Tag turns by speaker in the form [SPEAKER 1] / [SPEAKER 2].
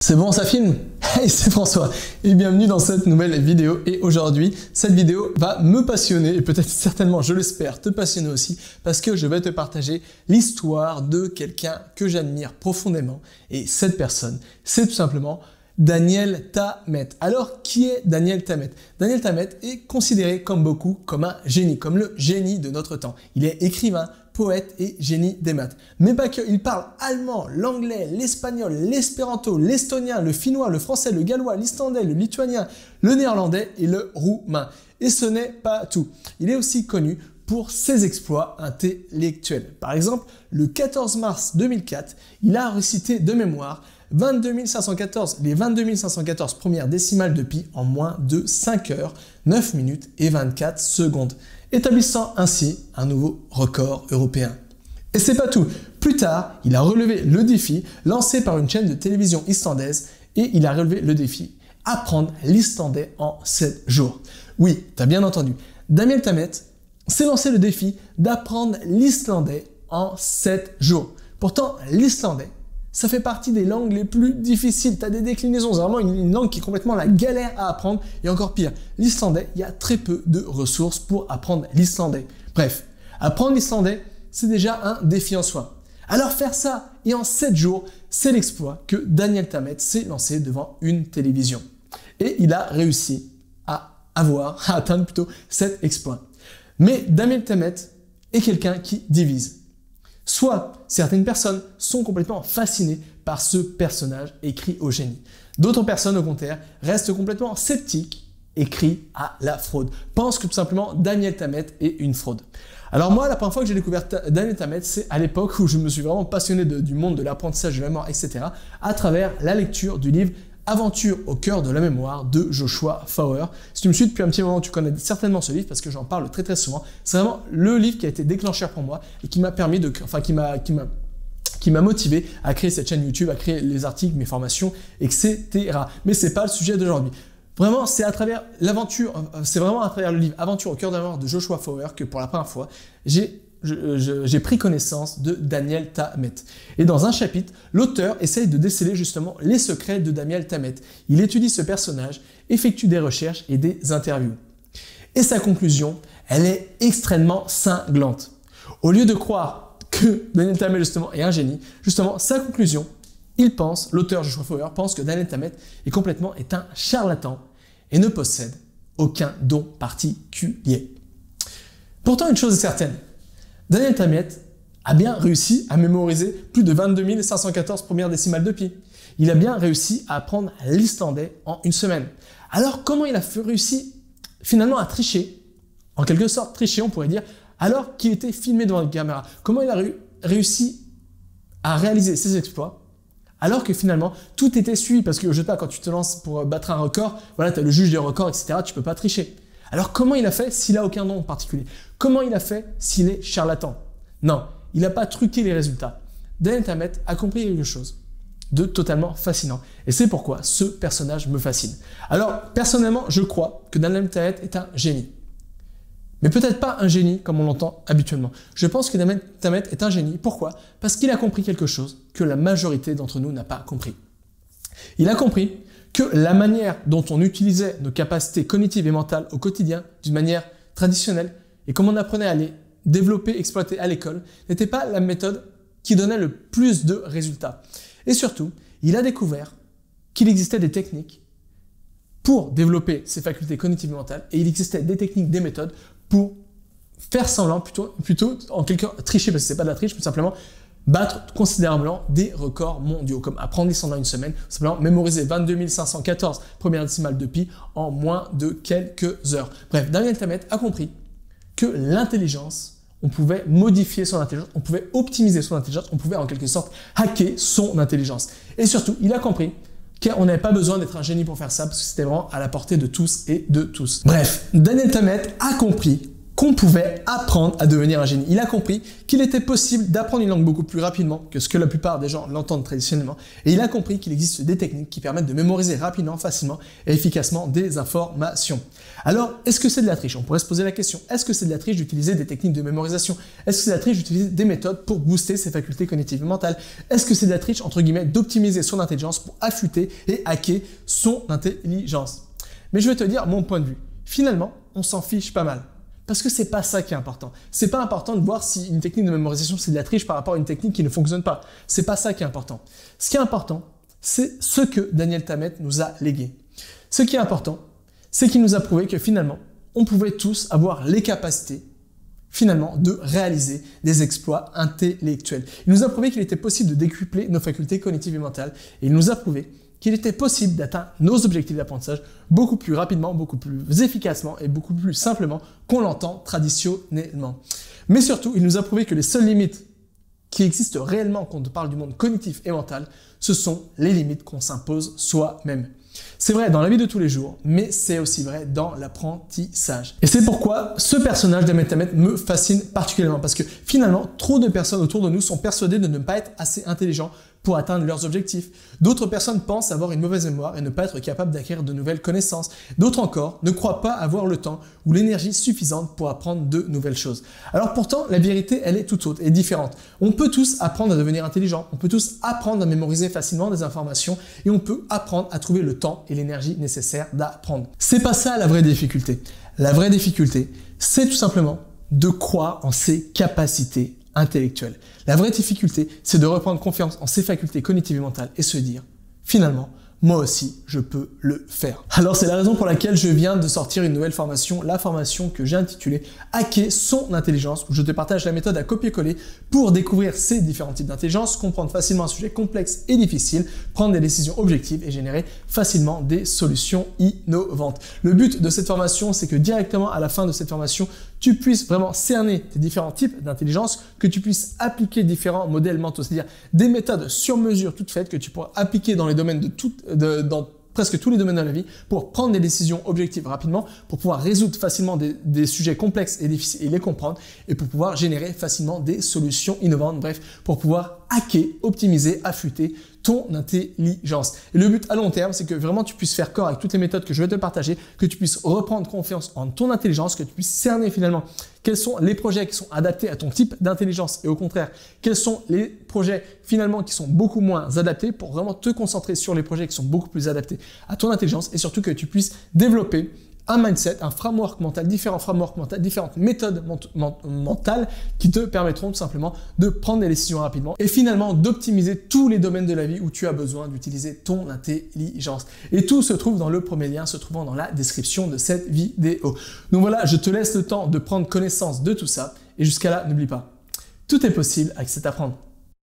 [SPEAKER 1] C'est bon, ça filme? Hey, c'est François et bienvenue dans cette nouvelle vidéo. Et aujourd'hui, cette vidéo va me passionner et peut-être certainement, je l'espère, te passionner aussi parce que je vais te partager l'histoire de quelqu'un que j'admire profondément. Et cette personne, c'est tout simplement Daniel Tammet. Alors, qui est Daniel Tammet? Daniel Tammet est considéré comme beaucoup comme un génie, comme le génie de notre temps. Il est écrivain, poète et génie des maths. Mais pas que, il parle allemand, l'anglais, l'espagnol, l'espéranto, l'estonien, le finnois, le français, le gallois, l'islandais, le lituanien, le néerlandais et le roumain. Et ce n'est pas tout. Il est aussi connu pour ses exploits intellectuels. Par exemple, le 14 mars 2004, il a récité de mémoire 22 514, les 22 514 premières décimales de pi en moins de 5 heures, 9 minutes et 24 secondes, établissant ainsi un nouveau record européen. Et c'est pas tout. Plus tard, il a relevé le défi lancé par une chaîne de télévision islandaise et il a relevé le défi apprendre l'islandais en 7 jours. Oui, t'as bien entendu. Daniel Tammet s'est lancé le défi d'apprendre l'islandais en 7 jours. Pourtant, l'islandais, ça fait partie des langues les plus difficiles. Tu as des déclinaisons, c'est vraiment une langue qui est complètement la galère à apprendre. Et encore pire, l'islandais, il y a très peu de ressources pour apprendre l'islandais. Bref, apprendre l'islandais, c'est déjà un défi en soi. Alors faire ça, et en 7 jours, c'est l'exploit que Daniel Tammet s'est lancé devant une télévision. Et il a réussi à atteindre plutôt cet exploit. Mais Daniel Tammet est quelqu'un qui divise. Soit certaines personnes sont complètement fascinées par ce personnage écrit au génie. D'autres personnes, au contraire, restent complètement sceptiques et crient à la fraude. Pensent que tout simplement Daniel Tammet est une fraude. Alors moi, la première fois que j'ai découvert Daniel Tammet, c'est à l'époque où je me suis vraiment passionné du monde de l'apprentissage de la mémoire, etc. à travers la lecture du livre Aventure au cœur de la mémoire de Joshua Foer. Si tu me suis depuis un petit moment, tu connais certainement ce livre parce que j'en parle très très souvent. C'est vraiment le livre qui a été déclencheur pour moi et qui m'a permis qui m'a motivé à créer cette chaîne YouTube, à créer les articles, mes formations, etc. Mais c'est pas le sujet d'aujourd'hui. Vraiment, c'est à travers l'aventure, c'est vraiment à travers le livre Aventure au cœur de la mémoire de Joshua Foer que pour la première fois, j'ai pris connaissance de Daniel Tammet. Et dans un chapitre, l'auteur essaye de déceler justement les secrets de Daniel Tammet. Il étudie ce personnage, effectue des recherches et des interviews. Et sa conclusion, elle est extrêmement cinglante. Au lieu de croire que Daniel Tammet justement est un génie, justement sa conclusion, l'auteur Joshua Foer pense que Daniel Tammet est un charlatan et ne possède aucun don particulier. Pourtant, une chose est certaine, Daniel Tammet a bien réussi à mémoriser plus de 22 514 premières décimales de pi. Il a bien réussi à apprendre l'islandais en une semaine. Alors comment il a réussi finalement à tricher, en quelque sorte tricher on pourrait dire, alors qu'il était filmé devant une caméra? Comment il a réussi à réaliser ses exploits alors que finalement tout était suivi? Parce que je sais pas, quand tu te lances pour battre un record, voilà, tu as le juge des records, etc. Tu peux pas tricher. Alors comment il a fait s'il a aucun don particulier? Comment il a fait s'il est charlatan? Non, il n'a pas truqué les résultats. Daniel Tammet a compris quelque chose de totalement fascinant. Et c'est pourquoi ce personnage me fascine. Alors, personnellement, je crois que Daniel Tammet est un génie. Mais peut-être pas un génie comme on l'entend habituellement. Je pense que Daniel Tammet est un génie. Pourquoi? Parce qu'il a compris quelque chose que la majorité d'entre nous n'a pas compris. Il a compris que la manière dont on utilisait nos capacités cognitives et mentales au quotidien d'une manière traditionnelle et comme on apprenait à les développer, exploiter à l'école, n'était pas la méthode qui donnait le plus de résultats. Et surtout, il a découvert qu'il existait des techniques pour développer ses facultés cognitives et mentales et il existait des techniques, des méthodes pour faire semblant, plutôt en quelque sorte tricher, parce que c'est pas de la triche, mais simplement battre considérablement des records mondiaux, comme apprendre l'islandais en une semaine, simplement mémoriser 22 514 premières décimales de pi en moins de quelques heures. Bref, Daniel Tammet a compris que l'intelligence, on pouvait modifier son intelligence, on pouvait optimiser son intelligence, on pouvait en quelque sorte hacker son intelligence. Et surtout, il a compris qu'on n'avait pas besoin d'être un génie pour faire ça, parce que c'était vraiment à la portée de tous et de tous. Bref, Daniel Tammet a compris qu'on pouvait apprendre à devenir un génie. Il a compris qu'il était possible d'apprendre une langue beaucoup plus rapidement que ce que la plupart des gens l'entendent traditionnellement. Et il a compris qu'il existe des techniques qui permettent de mémoriser rapidement, facilement et efficacement des informations. Alors, est-ce que c'est de la triche? On pourrait se poser la question. Est-ce que c'est de la triche d'utiliser des techniques de mémorisation? Est-ce que c'est de la triche d'utiliser des méthodes pour booster ses facultés cognitives et mentales? Est-ce que c'est de la triche, entre guillemets, d'optimiser son intelligence pour affûter et hacker son intelligence? Mais je vais te dire mon point de vue. Finalement, on s'en fiche pas mal. Parce que c'est pas ça qui est important. C'est pas important de voir si une technique de mémorisation c'est de la triche par rapport à une technique qui ne fonctionne pas. C'est pas ça qui est important. Ce qui est important, c'est ce que Daniel Tammet nous a légué. Ce qui est important, c'est qu'il nous a prouvé que finalement, on pouvait tous avoir les capacités finalement de réaliser des exploits intellectuels. Il nous a prouvé qu'il était possible de décupler nos facultés cognitives et mentales. Et il nous a prouvé qu'il était possible d'atteindre nos objectifs d'apprentissage beaucoup plus rapidement, beaucoup plus efficacement et beaucoup plus simplement qu'on l'entend traditionnellement. Mais surtout, il nous a prouvé que les seules limites qui existent réellement quand on parle du monde cognitif et mental, ce sont les limites qu'on s'impose soi-même. C'est vrai dans la vie de tous les jours, mais c'est aussi vrai dans l'apprentissage. Et c'est pourquoi ce personnage d'Daniel Tammet me fascine particulièrement, parce que finalement, trop de personnes autour de nous sont persuadées de ne pas être assez intelligents pour atteindre leurs objectifs. D'autres personnes pensent avoir une mauvaise mémoire et ne pas être capables d'acquérir de nouvelles connaissances. D'autres encore ne croient pas avoir le temps ou l'énergie suffisante pour apprendre de nouvelles choses. Alors pourtant, la vérité, elle est toute autre et différente. On peut tous apprendre à devenir intelligent, on peut tous apprendre à mémoriser facilement des informations et on peut apprendre à trouver le temps et l'énergie nécessaires d'apprendre. C'est pas ça la vraie difficulté. La vraie difficulté, c'est tout simplement de croire en ses capacités intellectuelle. La vraie difficulté, c'est de reprendre confiance en ses facultés cognitives et mentales et se dire, finalement, moi aussi, je peux le faire. Alors c'est la raison pour laquelle je viens de sortir une nouvelle formation, la formation que j'ai intitulée « Hacker son intelligence » où je te partage la méthode à copier-coller pour découvrir ces différents types d'intelligence, comprendre facilement un sujet complexe et difficile, prendre des décisions objectives et générer facilement des solutions innovantes. Le but de cette formation, c'est que directement à la fin de cette formation, tu puisses vraiment cerner tes différents types d'intelligence, que tu puisses appliquer différents modèles mentaux, c'est-à-dire des méthodes sur mesure toutes faites que tu pourras appliquer dans les domaines dans presque tous les domaines de la vie pour prendre des décisions objectives rapidement, pour pouvoir résoudre facilement des sujets complexes et difficiles et les comprendre et pour pouvoir générer facilement des solutions innovantes, bref, pour pouvoir hacker, optimiser, affûter ton intelligence. Et le but à long terme, c'est que vraiment tu puisses faire corps avec toutes les méthodes que je vais te partager, que tu puisses reprendre confiance en ton intelligence, que tu puisses cerner finalement quels sont les projets qui sont adaptés à ton type d'intelligence et au contraire, quels sont les projets finalement qui sont beaucoup moins adaptés pour vraiment te concentrer sur les projets qui sont beaucoup plus adaptés à ton intelligence et surtout que tu puisses développer un mindset, un framework mental, différents frameworks mentaux, différentes méthodes mentales qui te permettront tout simplement de prendre des décisions rapidement et finalement d'optimiser tous les domaines de la vie où tu as besoin d'utiliser ton intelligence. Et tout se trouve dans le premier lien se trouvant dans la description de cette vidéo. Donc voilà, je te laisse le temps de prendre connaissance de tout ça et jusqu'à là, n'oublie pas, tout est possible avec cet apprendre.